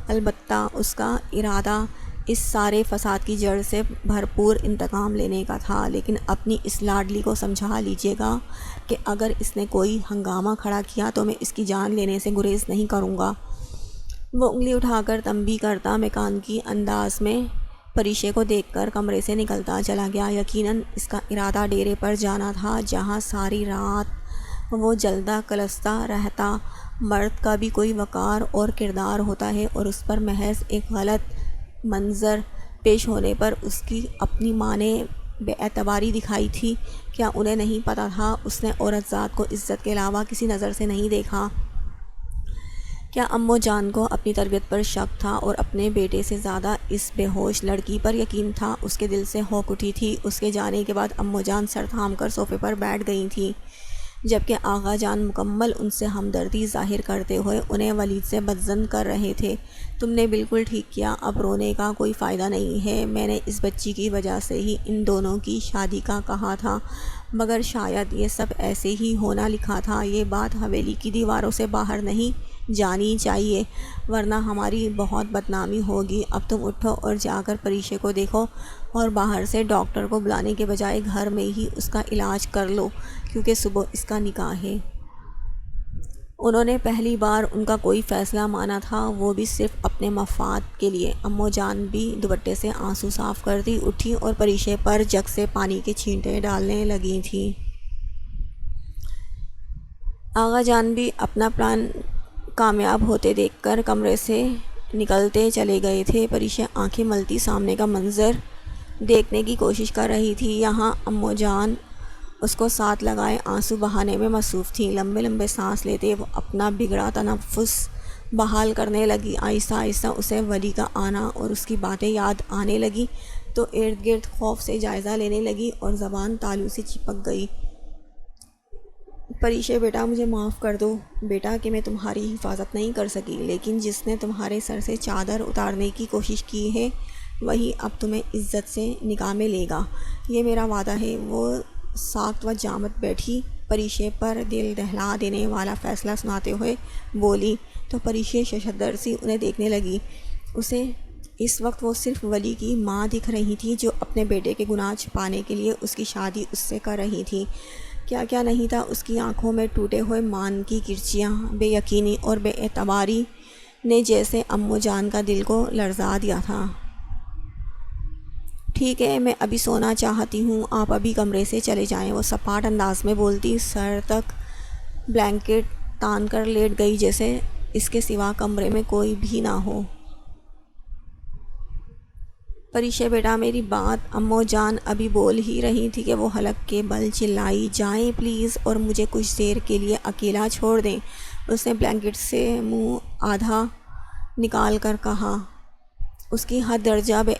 البتہ اس کا ارادہ اس سارے فساد کی جڑ سے بھرپور انتقام لینے کا تھا، لیکن اپنی اس لاڈلی کو سمجھا لیجیے گا کہ اگر اس نے کوئی ہنگامہ کھڑا کیا تو میں اس کی جان لینے سے گریز نہیں کروں گا۔ وہ انگلی اٹھا کر تنبیہ کرتا مکان کی انداز میں پریشے کو دیکھ کر کمرے سے نکلتا چلا گیا۔ یقیناً اس کا ارادہ ڈیرے پر جانا تھا، جہاں ساری رات وہ جلدہ کلستا رہتا۔ مرد کا بھی کوئی وقار اور کردار ہوتا ہے، اور اس پر محض ایک غلط منظر پیش ہونے پر اس کی اپنی ماں نے بے اعتباری دکھائی تھی۔ کیا انہیں نہیں پتہ تھا اس نے عورت ذات کو عزت کے علاوہ کسی نظر سے نہیں دیکھا؟ کیا اماں جان کو اپنی تربیت پر شک تھا اور اپنے بیٹے سے زیادہ اس بے ہوش لڑکی پر یقین تھا؟ اس کے دل سے ہونک اٹھی تھی۔ اس کے جانے کے بعد اماں جان سر تھام کر صوفے پر بیٹھ گئی تھیں، جبکہ آغا جان مکمل ان سے ہمدردی ظاہر کرتے ہوئے انہیں ولید سے بدظن کر رہے تھے۔ تم نے بالکل ٹھیک کیا، اب رونے کا کوئی فائدہ نہیں ہے۔ میں نے اس بچی کی وجہ سے ہی ان دونوں کی شادی کا کہا تھا، مگر شاید یہ سب ایسے ہی ہونا لکھا تھا۔ یہ بات حویلی کی دیواروں سے باہر نہیں جانی چاہیے، ورنہ ہماری بہت بدنامی ہوگی۔ اب تم اٹھو اور جا کر پریشے کو دیکھو، اور باہر سے ڈاکٹر کو بلانے کے بجائے گھر میں ہی اس کا علاج کر لو، کیونکہ صبح اس کا نکاح ہے۔ انہوں نے پہلی بار ان کا کوئی فیصلہ مانا تھا، وہ بھی صرف اپنے مفاد کے لیے۔ اماں جان بھی دوپٹے سے آنسو صاف کرتی اٹھی اور پریشے پر جگ سے پانی کے چھینٹے ڈالنے لگی تھیں۔ آغا جان بھی اپنا پلان کامیاب ہوتے دیکھ کر کمرے سے نکلتے چلے گئے تھے۔ پریشے آنکھیں ملتی سامنے کا منظر دیکھنے کی کوشش کر رہی تھی۔ یہاں اماں جان اس کو ساتھ لگائے آنسو بہانے میں مصروف تھیں۔ لمبے لمبے سانس لیتے وہ اپنا بگڑا تنفس بحال کرنے لگی۔ آہستہ آہستہ اسے ولی کا آنا اور اس کی باتیں یاد آنے لگی تو ارد گرد خوف سے جائزہ لینے لگی اور زبان تالو سے چپک گئی۔ پریشے بیٹا، مجھے معاف کر دو بیٹا کہ میں تمہاری حفاظت نہیں کر سکی، لیکن جس نے تمہارے سر سے چادر اتارنے کی کوشش کی ہے وہی اب تمہیں عزت سے نکاح میں لے گا، یہ میرا وعدہ ہے۔ وہ ساکت و جامت بیٹھی پریشے پر دل دہلا دینے والا فیصلہ سناتے ہوئے بولی تو پریشے ششدر سی انہیں دیکھنے لگی۔ اسے اس وقت وہ صرف ولی کی ماں دکھ رہی تھی جو اپنے بیٹے کے گناہ چھپانے کے لیے اس کی شادی اس سے کر رہی تھی۔ کیا کیا نہیں تھا اس کی آنکھوں میں، ٹوٹے ہوئے مان کی کرچیاں، بے یقینی اور بے اعتباری نے جیسے امّو جان کا دل کو لرزا دیا تھا۔ ٹھیک ہے، میں ابھی سونا چاہتی ہوں، آپ ابھی کمرے سے چلے جائیں، وہ سپاٹ انداز میں بولتی سر تک بلینکٹ تان کر لیٹ گئی جیسے اس کے سوا کمرے میں کوئی بھی نہ ہو۔ پریشے بیٹا میری بات، امّو جان ابھی بول ہی رہی تھی کہ وہ حلق کے بل چلائی، جائیں پلیز اور مجھے کچھ دیر کے لیے اکیلا چھوڑ دیں۔ اس نے بلینکٹ سے منہ آدھا نکال کر کہا۔ اس کی حد درجہ بے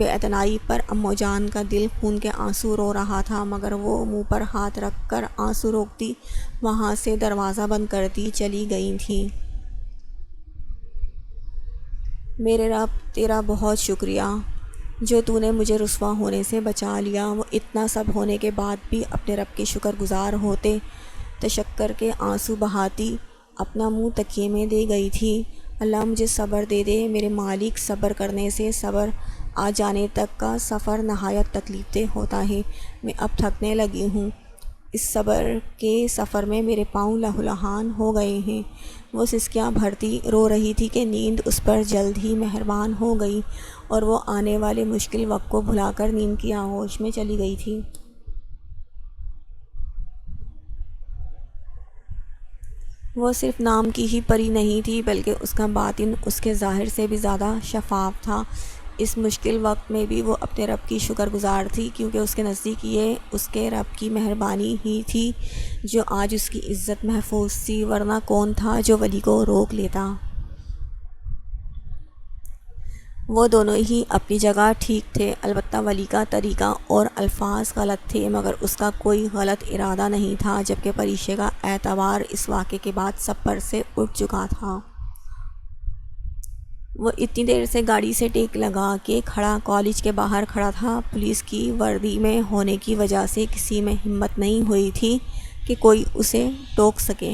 اعتنائی پر امّو جان کا دل خون کے آنسو رو رہا تھا، مگر وہ منہ پر ہاتھ رکھ کر آنسو روکتی وہاں سے دروازہ بند کرتی چلی گئی تھیں۔ میرے رب تیرا بہت شکریہ جو تو نے مجھے رسوا ہونے سے بچا لیا۔ وہ اتنا سب ہونے کے بعد بھی اپنے رب کے شکر گزار ہوتے تشکر کے آنسو بہاتی اپنا منہ تکیے میں دے گئی تھی۔ اللہ مجھے صبر دے دے میرے مالک، صبر کرنے سے صبر آ جانے تک کا سفر نہایت تکلیف دہ ہوتا ہے۔ میں اب تھکنے لگی ہوں، اس صبر کے سفر میں میرے پاؤں لہولہان ہو گئے ہیں۔ وہ سسکیاں بھرتی رو رہی تھی کہ نیند اس پر جلد ہی مہربان ہو گئی اور وہ آنے والے مشکل وقت کو بھلا کر نیند کی آغوش میں چلی گئی تھی۔ وہ صرف نام کی ہی پری نہیں تھی بلکہ اس کا باطن اس کے ظاہر سے بھی زیادہ شفاف تھا۔ اس مشکل وقت میں بھی وہ اپنے رب کی شکر گزار تھی، کیونکہ اس کے نزدیک یہ اس کے رب کی مہربانی ہی تھی جو آج اس کی عزت محفوظ تھی، ورنہ کون تھا جو ولی کو روک لیتا۔ وہ دونوں ہی اپنی جگہ ٹھیک تھے، البتہ ولی کا طریقہ اور الفاظ غلط تھے، مگر اس کا کوئی غلط ارادہ نہیں تھا، جبکہ پریشے کا اعتبار اس واقعے کے بعد سب پر سے اٹھ چکا تھا۔ وہ اتنی دیر سے گاڑی سے ٹیک لگا کے کھڑا کالج کے باہر کھڑا تھا۔ پولیس کی وردی میں ہونے کی وجہ سے کسی میں ہمت نہیں ہوئی تھی کہ کوئی اسے ٹوک سکے۔